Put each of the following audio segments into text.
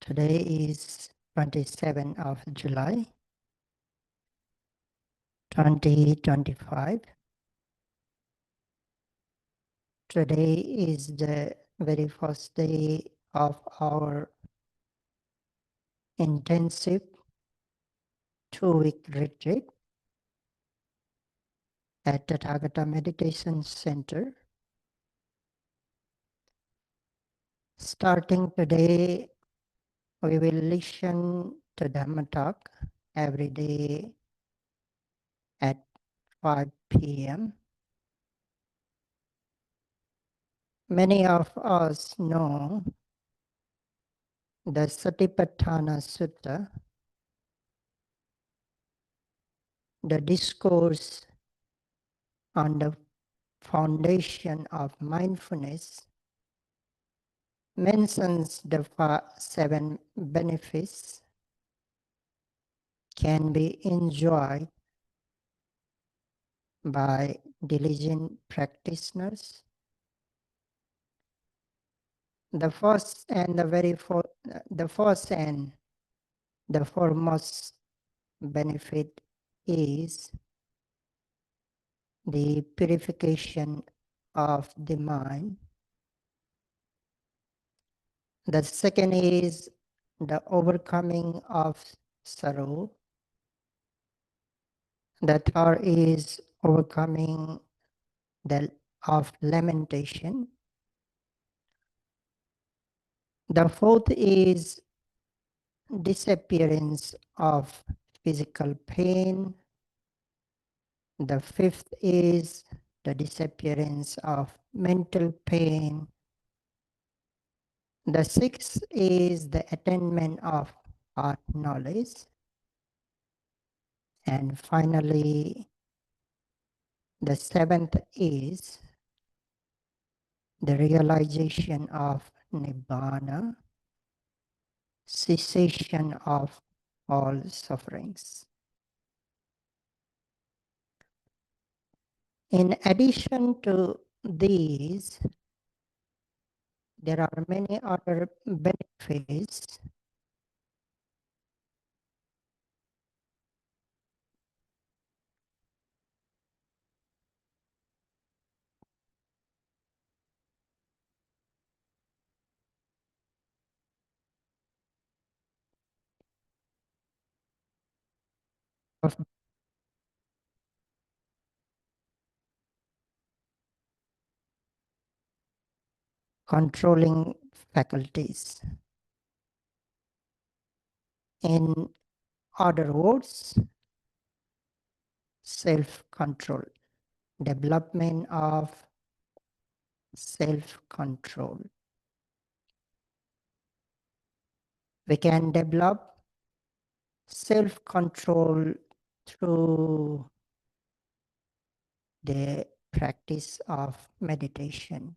Today is 27th of July, 2025. Today is the very first day of our intensive 2-week retreat at Tathagata Meditation Center. Starting today, we will listen to Dhamma talk every day at 5 p.m. Many of us know the Satipatthana Sutta, the discourse on the foundation of mindfulness, mentions the 7 benefits can be enjoyed by diligent practitioners. The first and the foremost benefit is the purification of the mind. The second is the overcoming of sorrow. The third is overcoming of lamentation. The fourth is disappearance of physical pain. The fifth is the disappearance of mental pain. The sixth is the attainment of heart knowledge. And finally, the seventh is the realization of Nibbana, cessation of all sufferings. In addition to these, there are many other benefits of controlling faculties. In other words, self-control, development of self-control. We can develop self-control through the practice of meditation.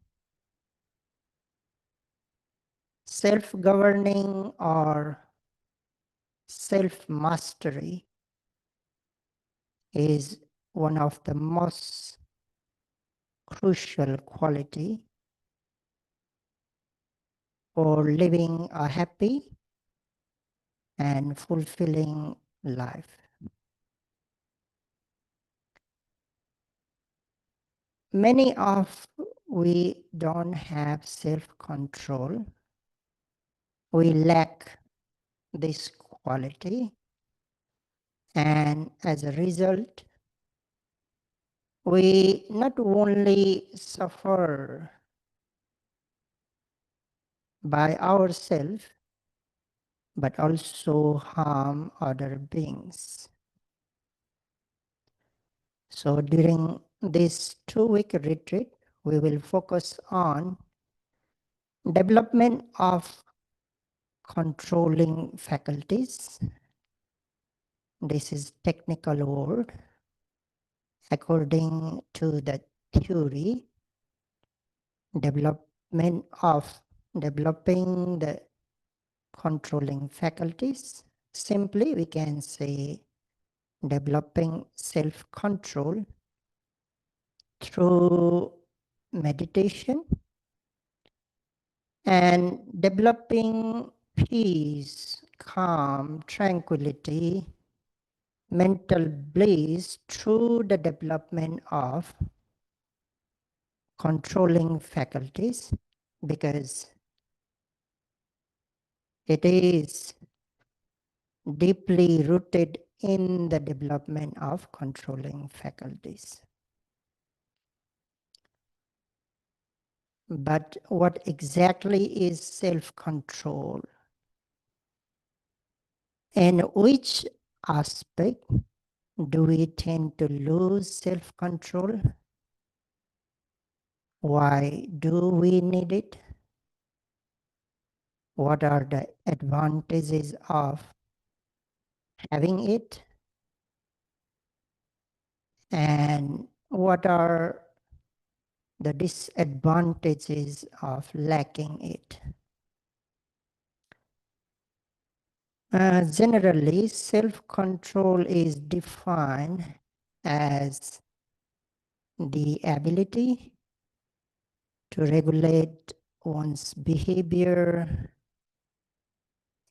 Self-governing or self-mastery is one of the most crucial quality for living a happy and fulfilling life. Many of we don't have self-control. We lack this quality, and as a result, we not only suffer by ourselves, but also harm other beings. So during this 2-week retreat, we will focus on development of controlling faculties. This is technical word. According to the theory, developing the controlling faculties. Simply, we can say developing self-control through meditation and developing peace, calm, tranquility, mental bliss through the development of controlling faculties, because it is deeply rooted in the development of controlling faculties. But what exactly is self-control? And which aspect do we tend to lose self-control? Why do we need it? What are the advantages of having it? And what are the disadvantages of lacking it? Generally, self-control is defined as the ability to regulate one's behavior,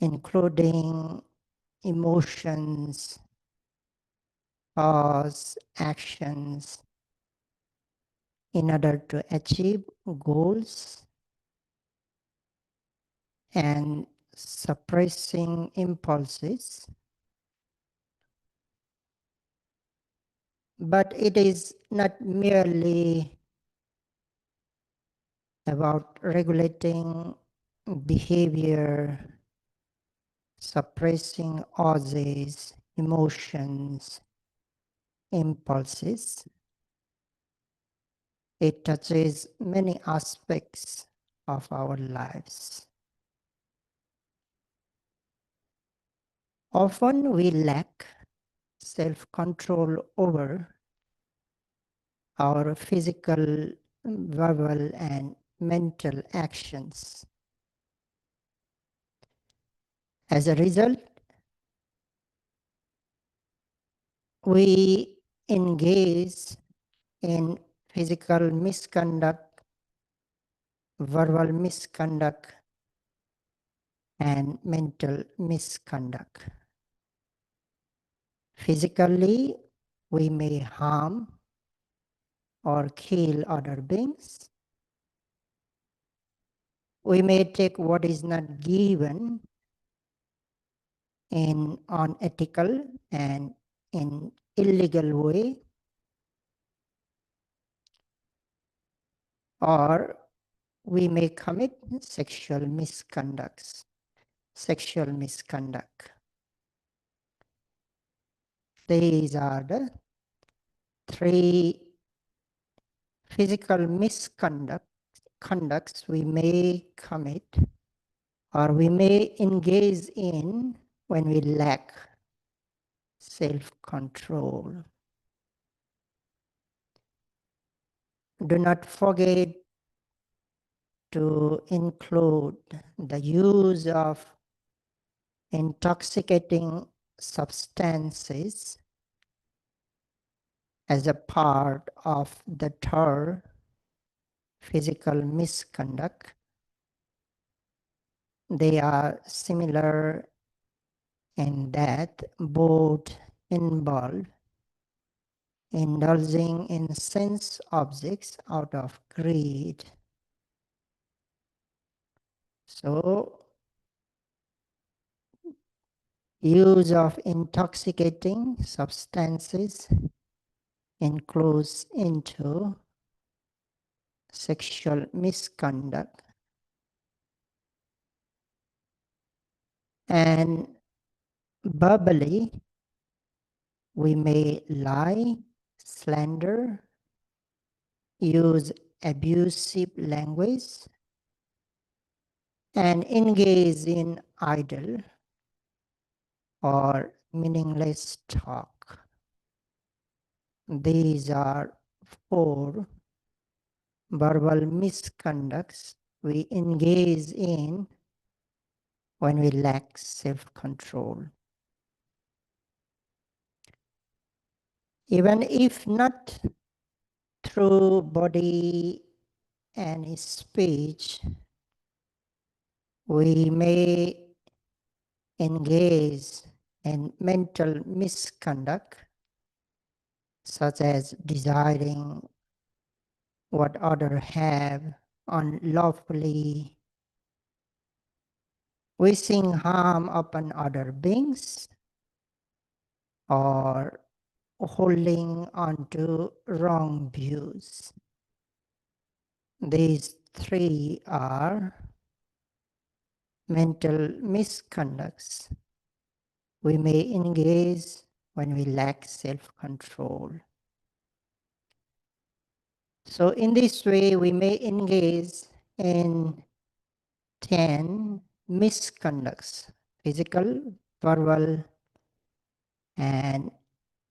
including emotions, thoughts, actions, in order to achieve goals, and suppressing impulses. But it is not merely about regulating behavior, suppressing urges, emotions, impulses. It touches many aspects of our lives. Often we lack self-control over our physical, verbal, and mental actions. As a result, we engage in physical misconduct, verbal misconduct, and mental misconduct. Physically, we may harm or kill other beings. We may take what is not given in unethical and in illegal way, or we may commit sexual misconduct. These are the three physical misconducts we may commit or we may engage in when we lack self-control. Do not forget to include the use of intoxicating substances as a part of the third physical misconduct. They are similar in that both involve indulging in sense objects out of greed. So, use of intoxicating substances includes into sexual misconduct, and verbally we may lie, slander, use abusive language, and engage in idle or meaningless talk. These are 4 verbal misconducts we engage in when we lack self-control. Even if not through body and speech, we may engage in mental misconduct, such as desiring what others have unlawfully, wishing harm upon other beings, or holding on to wrong views. These three are mental misconducts we may engage when we lack self-control. So in this way, we may engage in 10 misconducts: physical, verbal, and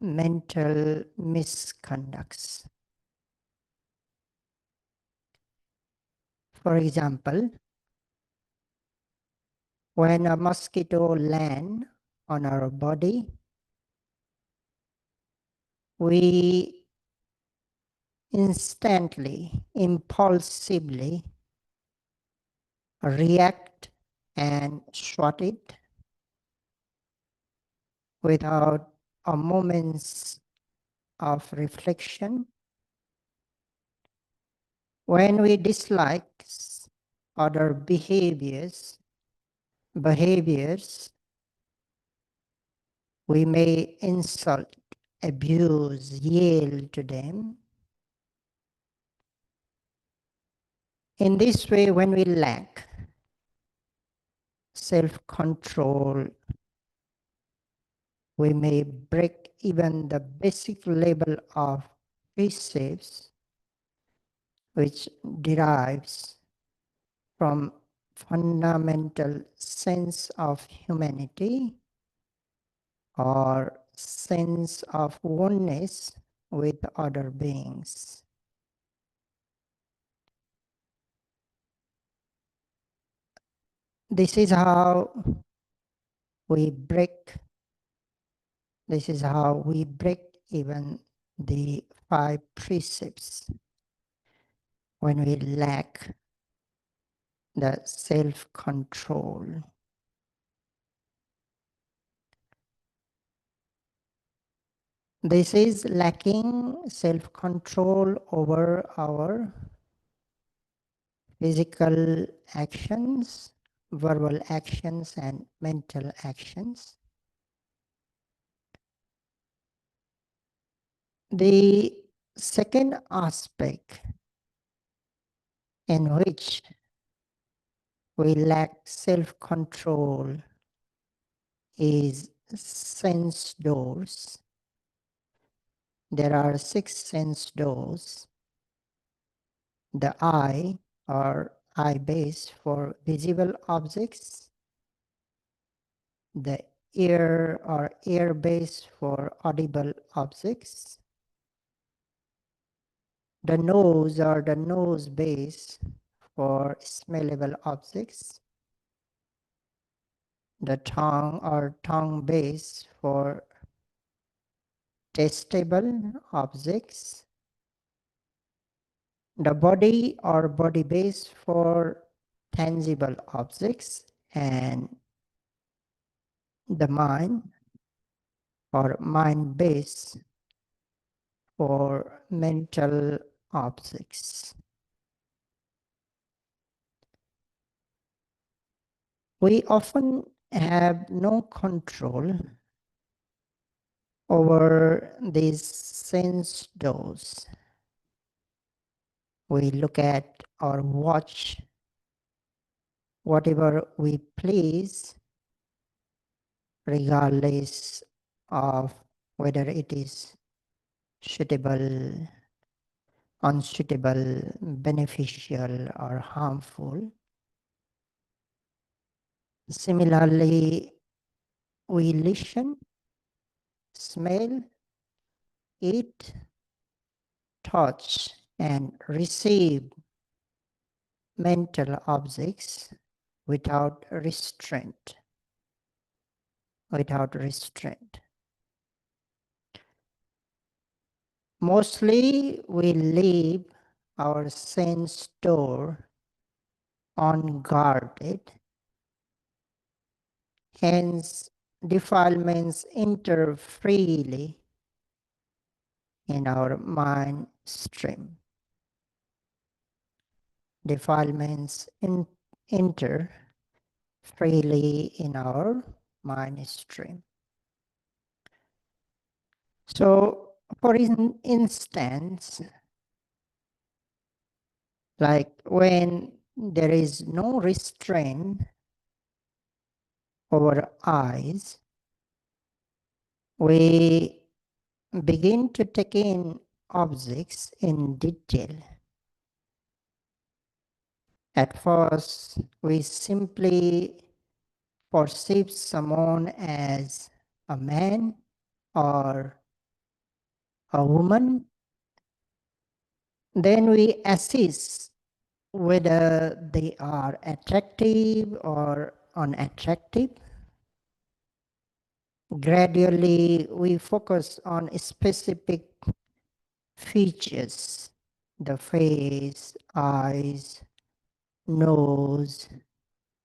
mental misconducts. For example, when a mosquito lands on our body, we instantly, impulsively react and swat it without a moment's of reflection. When we dislike other behaviors, we may insult, abuse, yell to them. In this way, when we lack self-control, we may break even the basic level of precepts which derives from fundamental sense of humanity or sense of oneness with other beings. This is how we break even the 5 precepts when we lack the self-control. This is lacking self-control over our physical actions, verbal actions, and mental actions. The second aspect in which we lack self-control is sense doors. There are 6 sense doors. The eye or eye base for visible objects, the ear or ear base for audible objects, the nose or the nose base for smellable objects, the tongue or tongue base for testable objects, the body or body base for tangible objects, and the mind or mind base for mental objects. We often have no control over these sense doors. We look at or watch whatever we please, regardless of whether it is suitable, unsuitable, beneficial, or harmful. Similarly, we listen, smell, eat, touch, and receive mental objects without restraint. Mostly we leave our sense door unguarded, Hence, defilements enter freely in our mind stream. Defilements enter freely in our mind stream. So, for instance, like when there is no restraint over eyes, we begin to take in objects in detail. At first, we simply perceive someone as a man or a woman. Then we assess whether they are attractive or unattractive. Gradually, we focus on specific features, the face, eyes, nose,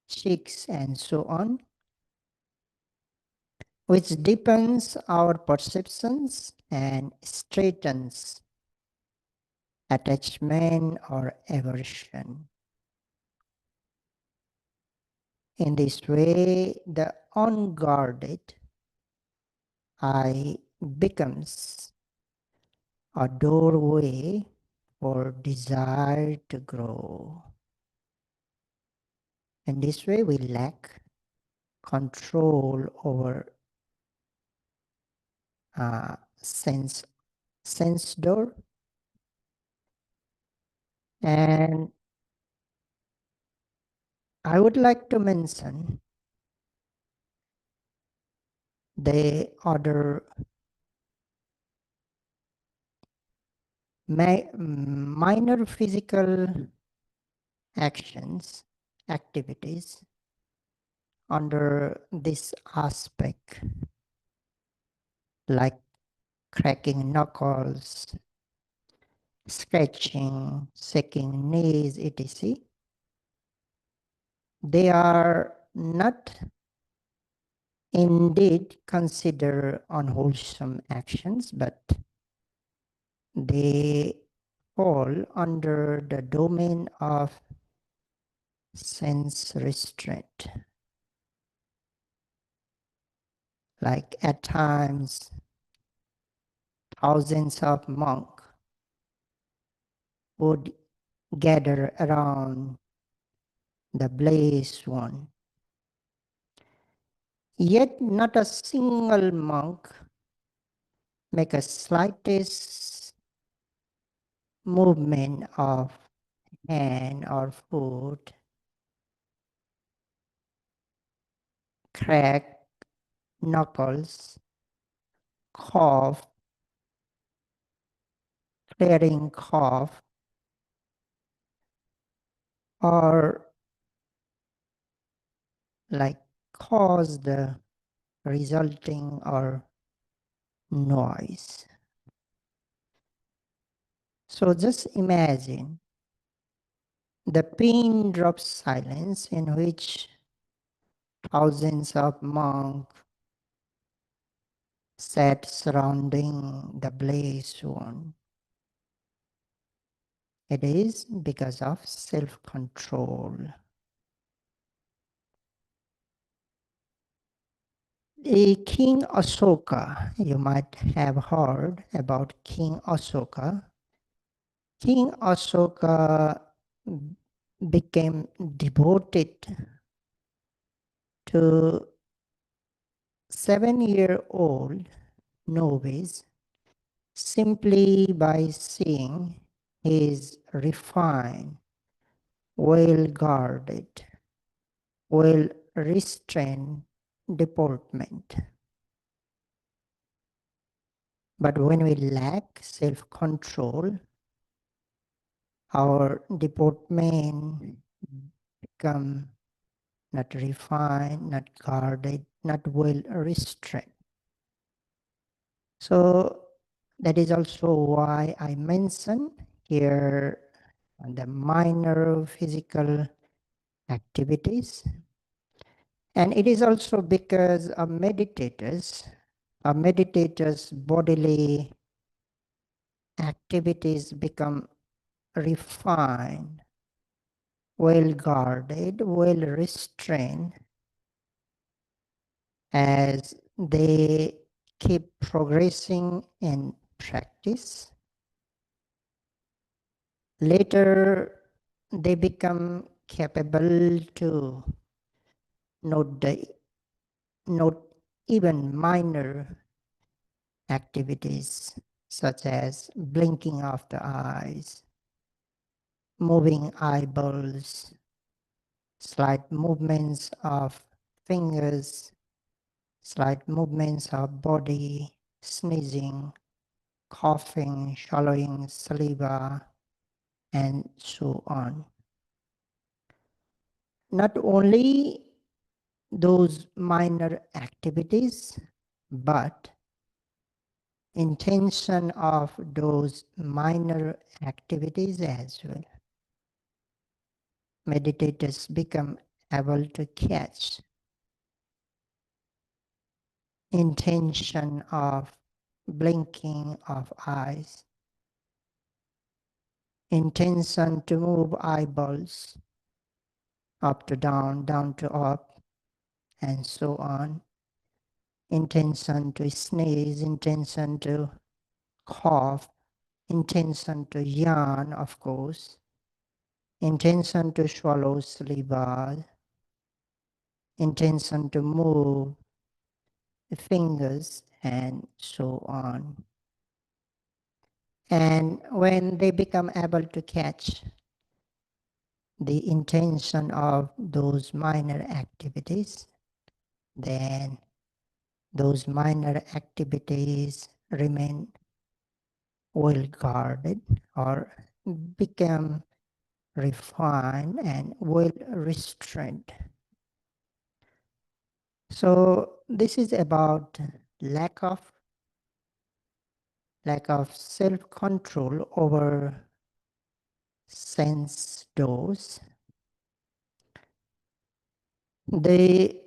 cheeks, and so on, which deepens our perceptions and straightens attachment or aversion. In this way, the unguarded eye becomes a doorway for desire to grow. In this way, we lack control over sense door, and I would like to mention the other minor physical activities under this aspect, like cracking knuckles, scratching, shaking knees, etc. They are not indeed considered unwholesome actions, but they fall under the domain of sense restraint. Like at times, thousands of monks would gather around the blessed one. Yet not a single monk make a slightest movement of hand or foot, crack knuckles, cough, clearing cough, or like cause the resulting or noise. So just imagine the pin drop silence in which thousands of monks sat surrounding the blessed one. It is because of self-control. The King Asoka, you might have heard about King Asoka. King Asoka became devoted to 7-year-old novice simply by seeing his refined, well-guarded, well-restrained deportment. But when we lack self-control, our deportment become not refined, not guarded, not well restrained. So that is also why I mentioned here the minor physical activities And it is also because a meditator's bodily activities become refined, well guarded, well restrained as they keep progressing in practice. Later, they become capable to note even minor activities such as blinking of the eyes, moving eyeballs, slight movements of fingers, slight movements of body, sneezing, coughing, swallowing saliva, and so on. Not only those minor activities, but intention of those minor activities as well. Meditators become able to catch intention of blinking of eyes, intention to move eyeballs up to down, down to up, and so on. Intention to sneeze, intention to cough, intention to yawn, of course, intention to swallow saliva, intention to move the fingers, and so on. And when they become able to catch the intention of those minor activities, then those minor activities remain well guarded or become refined and well restrained. So this is about lack of self-control over sense doors. The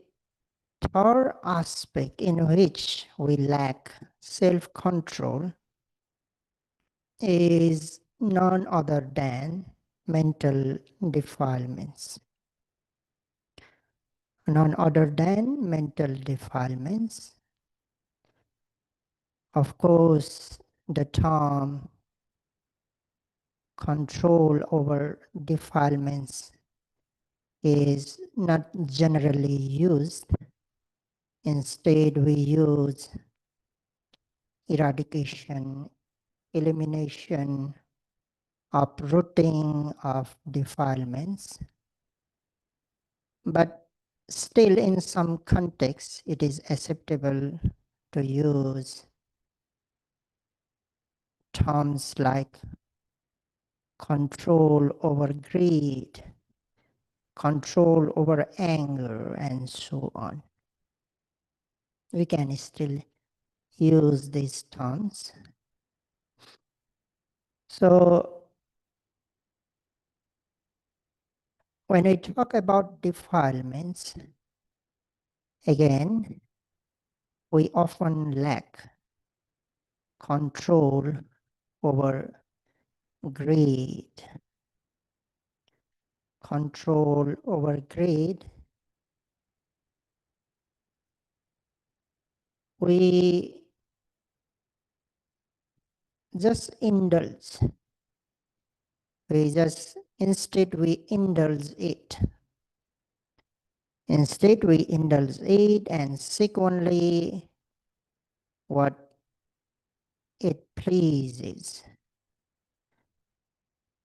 third aspect in which we lack self-control is none other than mental defilements. None other than mental defilements. Of course, the term control over defilements is not generally used. Instead, we use eradication, elimination, uprooting of defilements. But still, in some contexts, it is acceptable to use terms like control over greed, control over anger, and so on. We can still use these terms. So when we talk about defilements, again, we often lack control over greed. Control over greed. We just indulge. Instead we indulge it. Instead we indulge it and seek only what it pleases.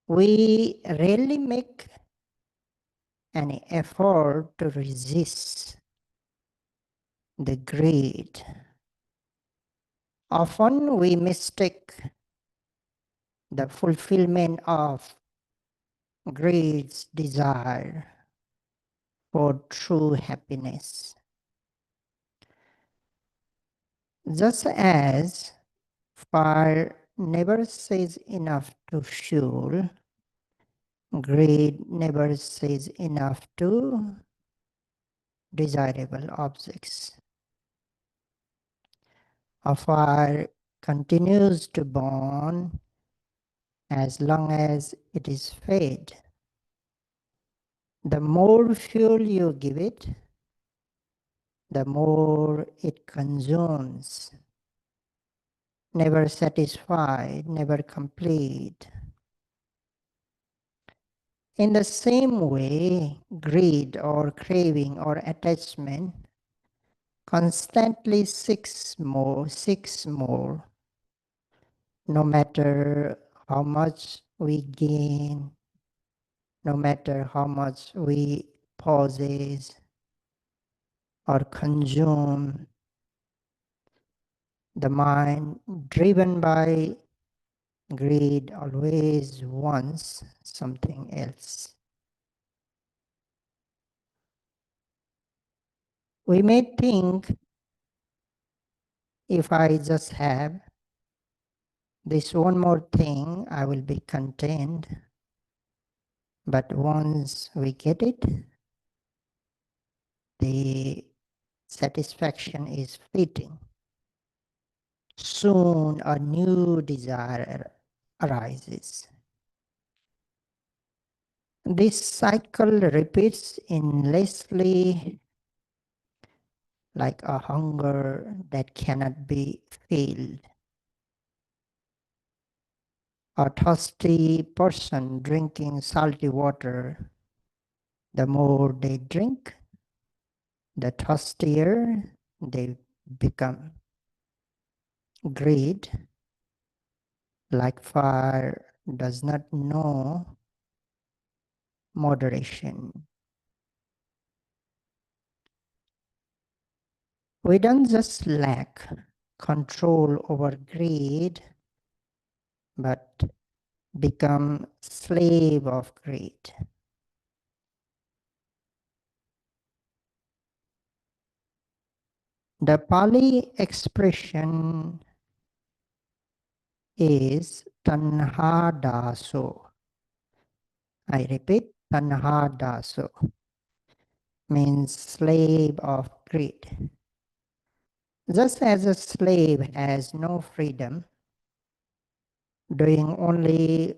We rarely make any effort to resist the greed. Often we mistake the fulfillment of greed's desire for true happiness. Just as fire never says enough to fuel, greed never says enough to desirable objects. A fire continues to burn as long as it is fed. The more fuel you give it, the more it consumes. Never satisfied, never complete. In the same way, greed or craving or attachment constantly seeks more, no matter how much we gain, no matter how much we possess or consume. The mind driven by greed always wants something else. We may think, if I just have this one more thing, I will be content. But once we get it, the satisfaction is fleeting. Soon a new desire arises. This cycle repeats endlessly, like a hunger that cannot be filled. A thirsty person drinking salty water, the more they drink, the thirstier they become. Greed, like fire, does not know moderation. We don't just lack control over greed, but become slave of greed. The Pali expression is tanha daso. I repeat, tanha daso means slave of greed. Just as a slave has no freedom, doing only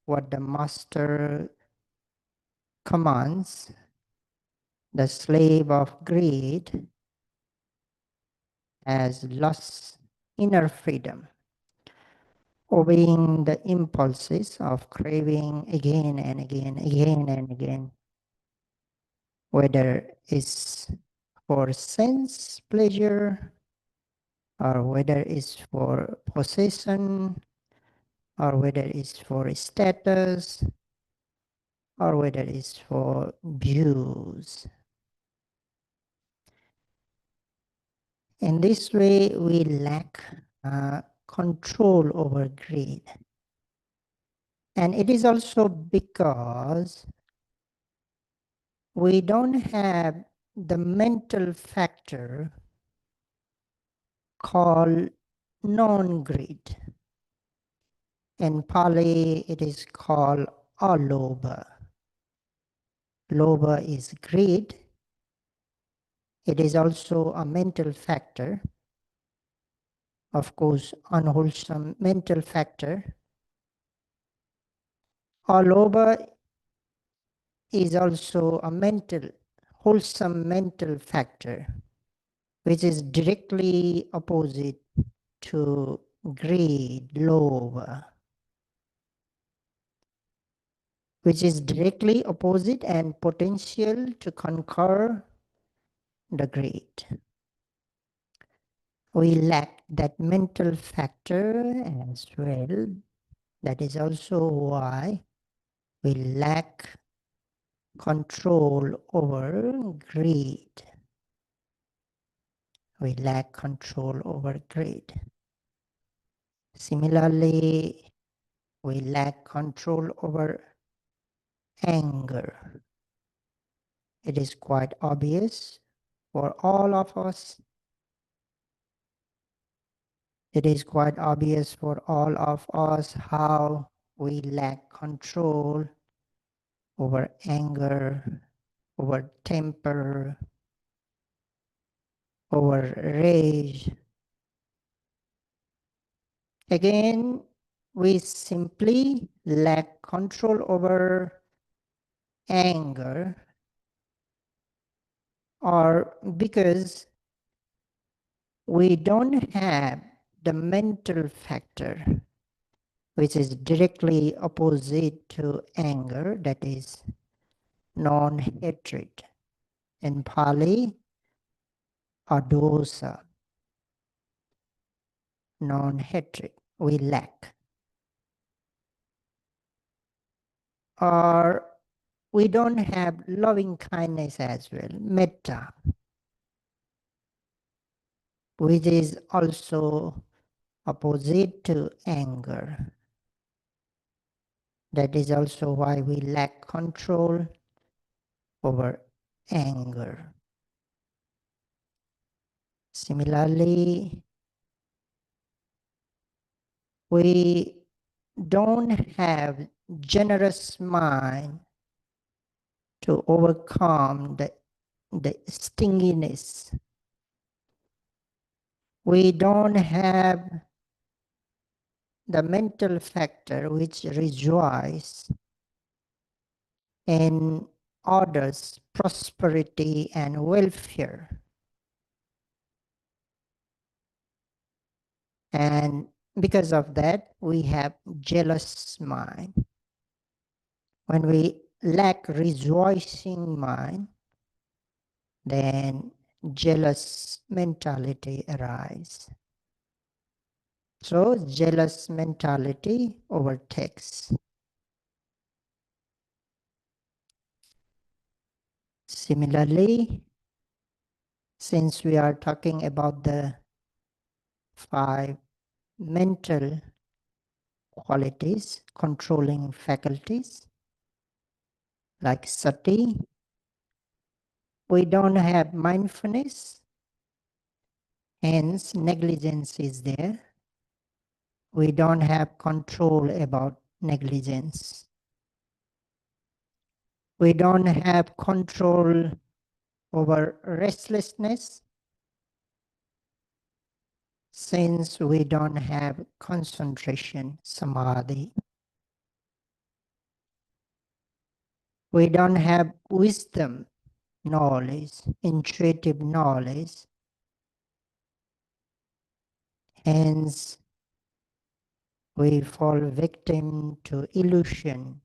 what the master commands, the slave of greed has lost inner freedom, obeying the impulses of craving again and again, whether it's for sense pleasure, or whether it's for possession, or whether it's for status, or whether it's for views. In this way, we lack control over greed. And it is also because we don't have the mental factor called non-greed. In Pali, it is called alobha. Lobha is greed. It is also a mental factor, of course, unwholesome mental factor. Alobha is also a wholesome mental factor, which is directly opposite to greed, lobha, which is directly opposite and potential to conquer the greed. We lack that mental factor as well. That is also why we lack control over greed. We lack control over greed. Similarly, we lack control over anger. It is quite obvious for all of us. It is quite obvious for all of us how we lack control over anger, over temper, over rage. Again, we simply lack control over anger, or because we don't have the mental factor which is directly opposite to anger, that is non-hatred. In Pali, adosa, non-hatred, we lack. Or we don't have loving kindness as well, metta, which is also opposite to anger. That is also why we lack control over anger. Similarly, we don't have generous mind to overcome the stinginess. We don't have the mental factor which rejoice in others' prosperity and welfare. And because of that, we have jealous mind. When we lack rejoicing mind, then jealous mentality arises. So jealous mentality overtakes. Similarly, since we are talking about the 5 mental qualities, controlling faculties, like sati, we don't have mindfulness, hence negligence is there. We don't have control about negligence. We don't have control over restlessness, since we don't have concentration, samadhi. We don't have wisdom, knowledge, intuitive knowledge. Hence, we fall victim to illusion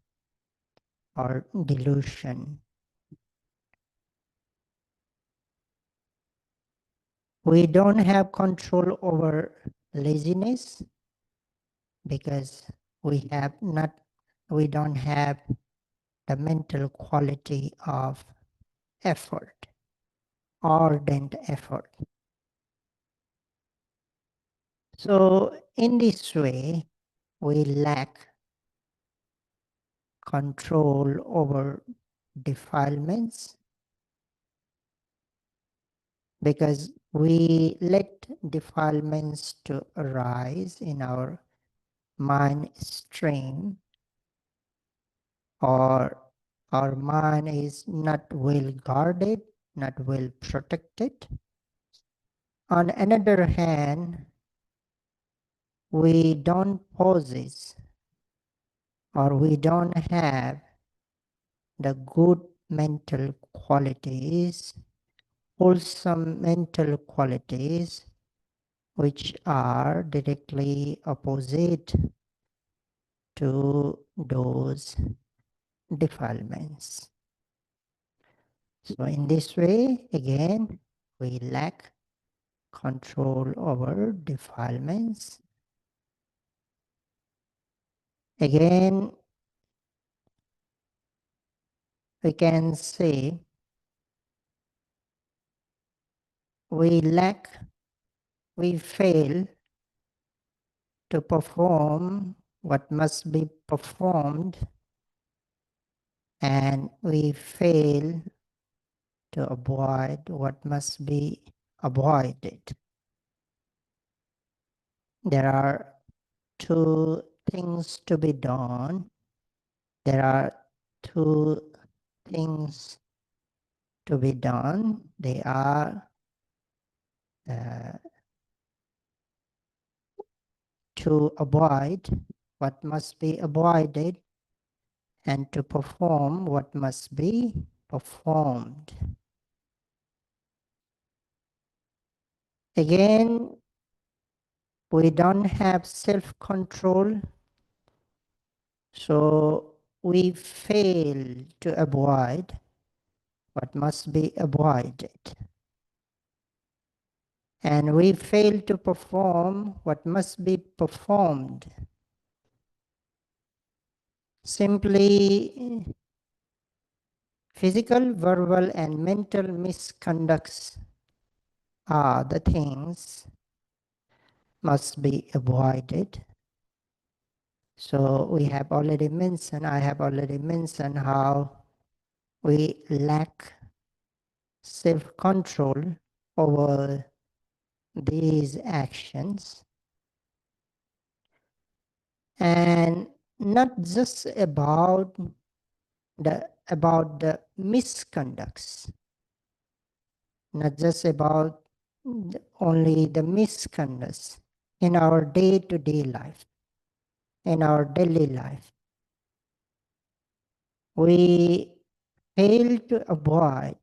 or delusion. We don't have control over laziness because we don't have the mental quality of effort, ardent effort. So in this way, we lack control over defilements because we let defilements to arise in our mind stream, or our mind is not well guarded, not well protected. On another hand, we don't possess or we don't have the good mental qualities, wholesome mental qualities, which are directly opposite to those defilements. So in this way, again, we lack control over defilements. Again, we can say we fail to perform what must be performed, and we fail to avoid what must be avoided. There are 2 things to be done. There are 2 things to be done. They are to avoid what must be avoided and to perform what must be performed. Again, we don't have self-control, so we fail to avoid what must be avoided. And we fail to perform what must be performed. Simply, physical, verbal, and mental misconducts are the things must be avoided. So we have already mentioned, I have already mentioned how we lack self-control over these actions, and not just about the misconducts, not just about only the misconducts in our day-to-day life, in our daily life. We fail to avoid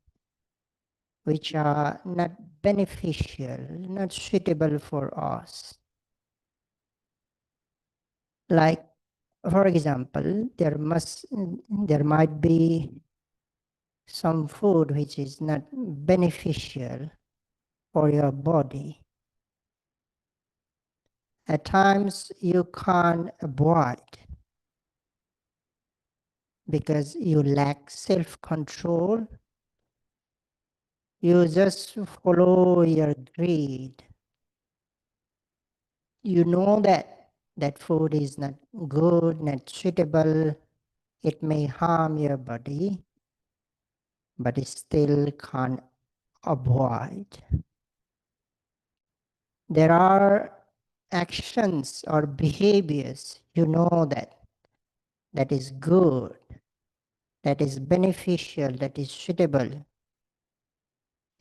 which are not beneficial, not suitable for us. Like, for example, there might be some food which is not beneficial for your body. At times you can't avoid because you lack self-control. You just follow your greed. You know that that food is not good, not suitable, it may harm your body, but it still can't avoid. There are actions or behaviors you know that is good, that is beneficial, that is suitable.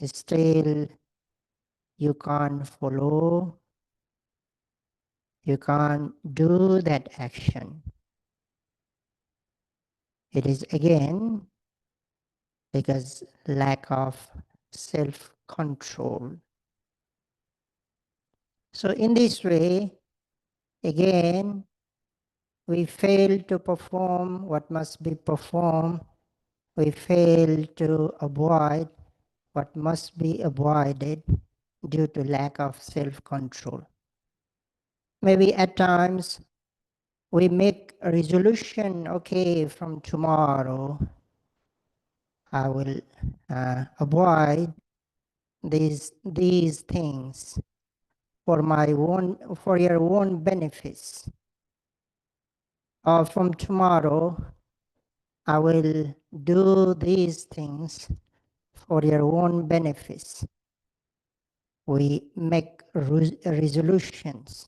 Still, you can't follow, you can't do that action. It is again because lack of self-control. So in this way, again, we fail to perform what must be performed. We fail to avoid what must be avoided due to lack of self-control. Maybe at times we make a resolution, okay, from tomorrow I will avoid these things for your own benefits. Or from tomorrow I will do these things for your own benefits. We make resolutions,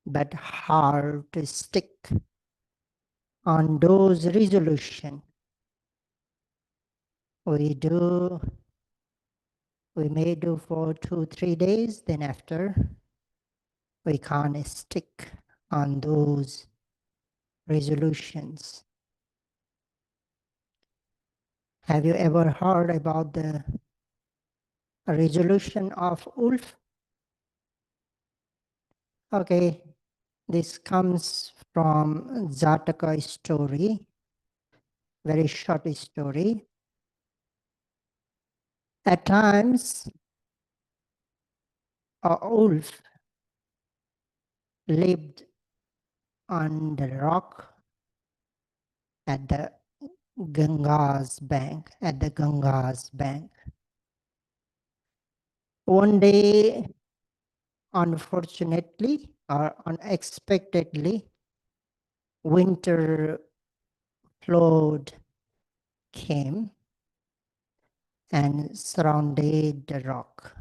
but hard to stick on those resolutions. We may do for 2-3 days, then after we can't stick on those resolutions. Have you ever heard about the resolution of wolf? Okay, this comes from Jataka story, very short story. At times, a wolf lived on the rock at the Ganga's bank, One day, unfortunately or unexpectedly, winter flood came and surrounded the rock.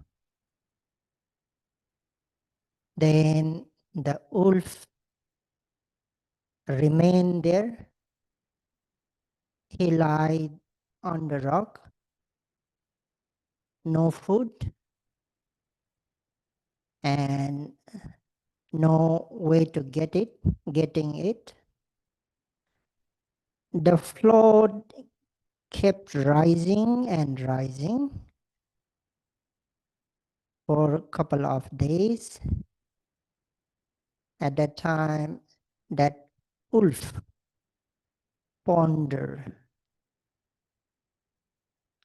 Then the wolf remained there. He lied on the rock, no food, and no way to getting it. The flow kept rising and rising for a couple of days. At that time, that wolf pondered,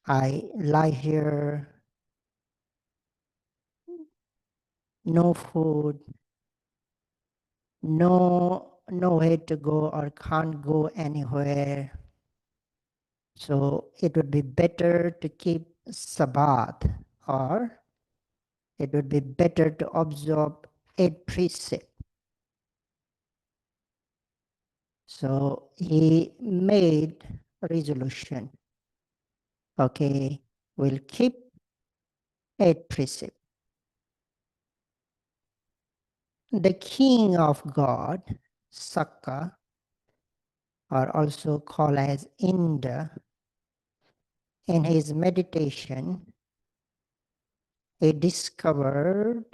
I lie here, no food, nowhere to go or can't go anywhere. So it would be better to keep Sabbath, or it would be better to observe 8 precepts. So he made a resolution. Okay, we'll keep 8 precepts. The king of God, Sakka, or also called as Indra, in his meditation, he discovered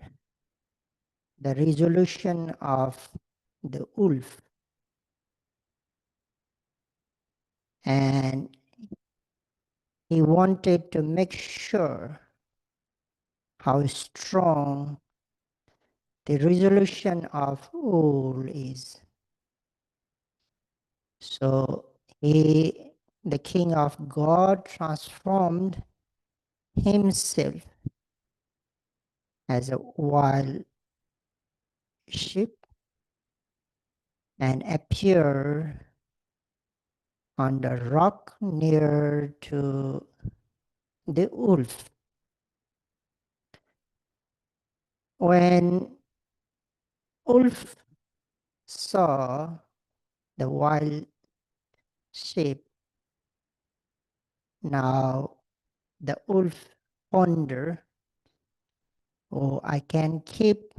the resolution of the wolf, and he wanted to make sure how strong the resolution of wolf is. So the king of God, transformed himself as a wild sheep and appeared on the rock near to the wolf. When wolf saw the wild sheep, now the wolf pondered, oh, I can keep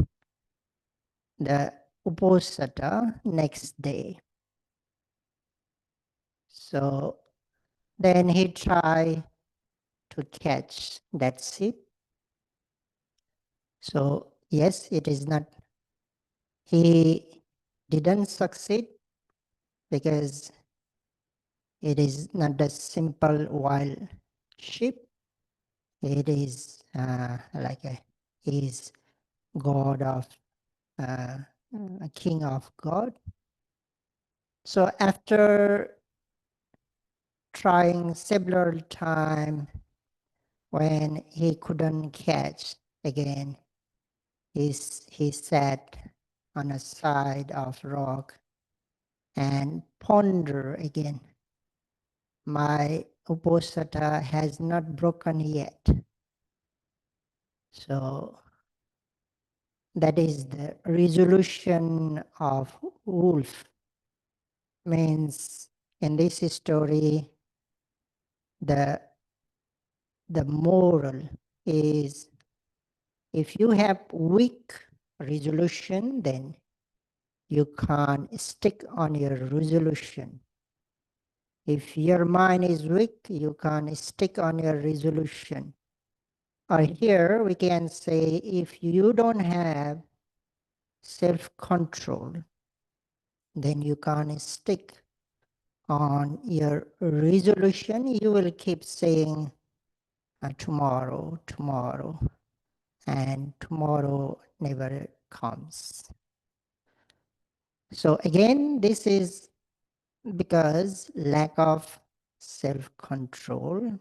the Uposatha next day. So then he tried to catch that sheep. So yes, it is not, he didn't succeed because it is not a simple wild sheep. It is like he is God of a king of God. So after trying several times, when he couldn't catch again, he sat on a side of rock and ponder again. My Uposatha has not broken yet. So that is the resolution of wolf. Means in this story, the moral is, if you have weak resolution, then you can't stick on your resolution. If your mind is weak, you can't stick on your resolution. Or here we can say, if you don't have self-control, then you can't stick on your resolution. You will keep saying tomorrow, tomorrow, and tomorrow never comes. So again, this is because lack of self-control.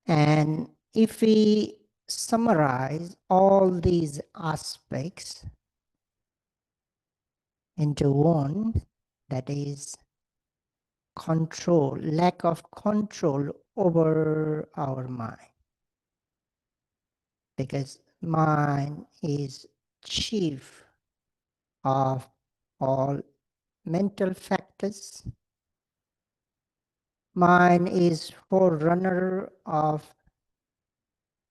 And if we summarize all these aspects into one, that is control, lack of control over our mind. Because mind is chief of all mental factors. Mind is forerunner of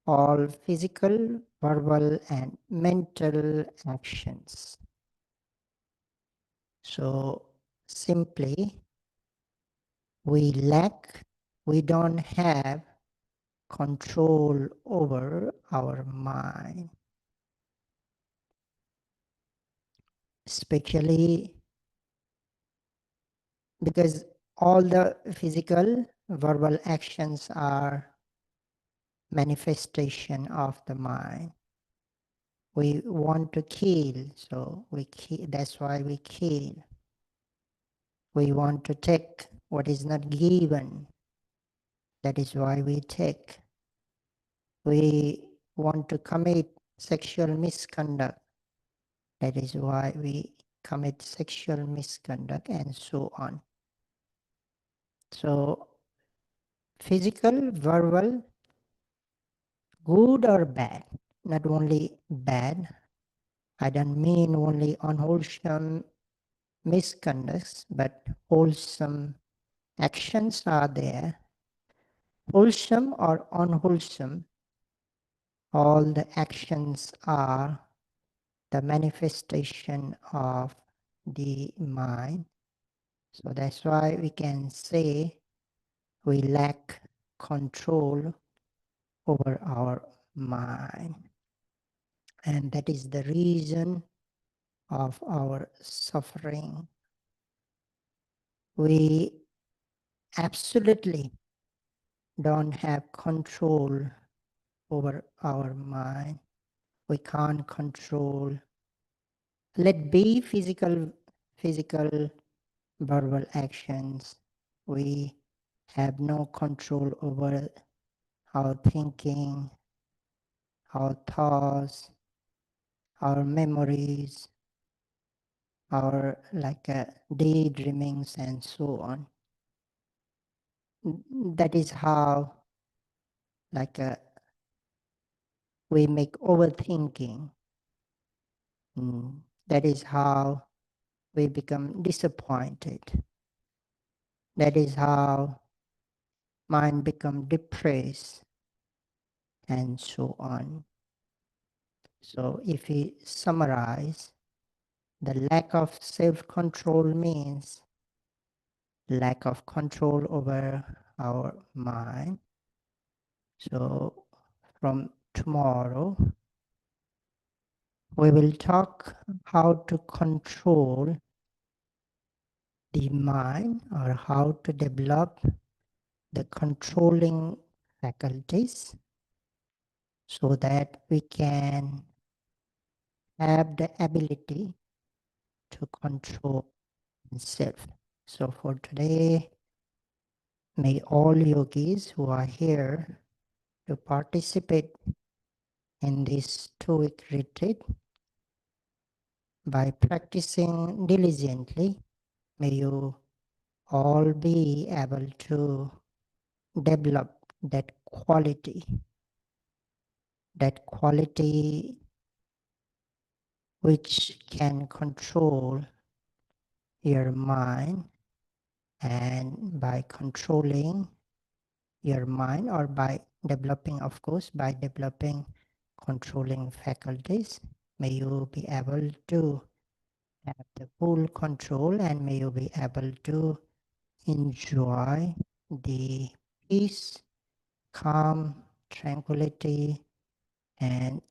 all physical, verbal, and mental actions. So simply, we don't have control over our mind, especially because all the physical, verbal actions are manifestation of the mind. We want to kill, so we kill, that's why we kill. We want to take what is not given, that is why we take. We want to commit sexual misconduct, that is why we commit sexual misconduct, and so on. So physical, verbal, good or bad, not only bad, I don't mean only unwholesome misconducts, but wholesome actions are there. Wholesome or unwholesome, all the actions are the manifestation of the mind. So that's why we can say we lack control over our mind. And that is the reason of our suffering. We absolutely don't have control over our mind. We can't control. Let be physical, verbal actions. We have no control over our thinking, our thoughts, our memories, our daydreamings, and so on. That is how we make overthinking. That is how we become disappointed. That is how mind become depressed, and so on. So if we summarize, the lack of self-control means lack of control over our mind. So from tomorrow, we will talk how to control the mind, or how to develop the controlling faculties so that we can have the ability to control self. So for today, may all yogis who are here to participate in this 2-week retreat, by practicing diligently, may you all be able to develop that quality which can control your mind. And by controlling your mind, or by developing, of course, by developing controlling faculties, may you be able to have the full control, and may you be able to enjoy the peace, calm, tranquility, and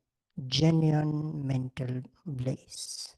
genuine mental bliss.